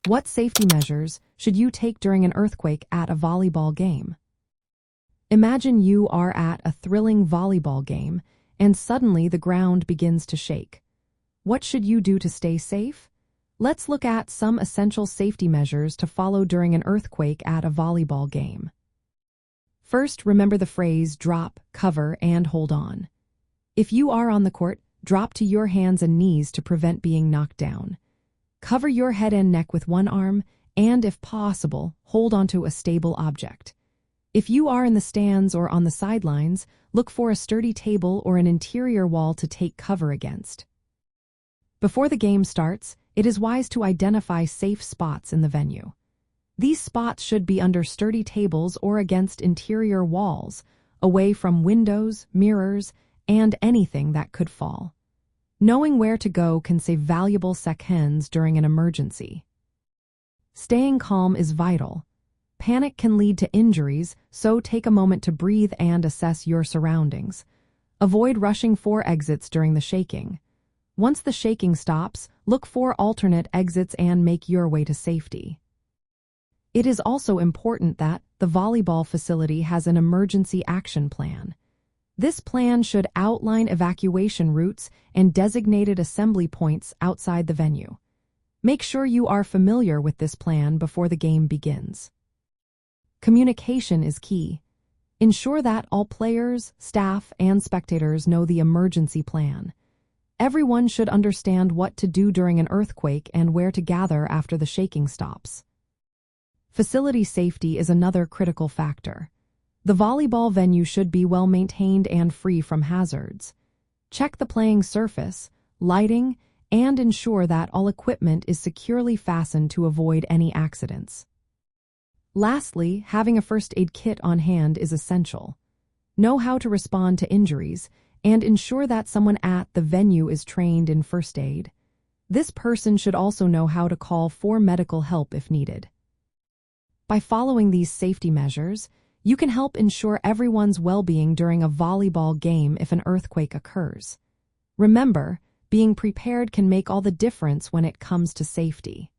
What safety measures should you take during an earthquake at a volleyball game? Imagine you are at a thrilling volleyball game and suddenly the ground begins to shake. What should you do to stay safe? Let's look at some essential safety measures to follow during an earthquake at a volleyball game. First, remember the phrase drop, cover, and hold on. If you are on the court, drop to your hands and knees to prevent being knocked down. Cover your head and neck with one arm, and if possible, hold onto a stable object. If you are in the stands or on the sidelines, look for a sturdy table or an interior wall to take cover against. Before the game starts, it is wise to identify safe spots in the venue. These spots should be under sturdy tables or against interior walls, away from windows, mirrors, and anything that could fall. Knowing where to go can save valuable seconds during an emergency. Staying calm is vital. Panic can lead to injuries, so take a moment to breathe and assess your surroundings. Avoid rushing for exits during the shaking. Once the shaking stops, look for alternate exits and make your way to safety. It is also important that the volleyball facility has an emergency action plan. This plan should outline evacuation routes and designated assembly points outside the venue. Make sure you are familiar with this plan before the game begins. Communication is key. Ensure that all players, staff, and spectators know the emergency plan. Everyone should understand what to do during an earthquake and where to gather after the shaking stops. Facility safety is another critical factor. The volleyball venue should be well maintained and free from hazards. Check the playing surface, lighting, and ensure that all equipment is securely fastened to avoid any accidents. Lastly, having a first aid kit on hand is essential. Know how to respond to injuries and ensure that someone at the venue is trained in first aid. This person should also know how to call for medical help if needed. By following these safety measures, you can help ensure everyone's well-being during a volleyball game if an earthquake occurs. Remember, being prepared can make all the difference when it comes to safety.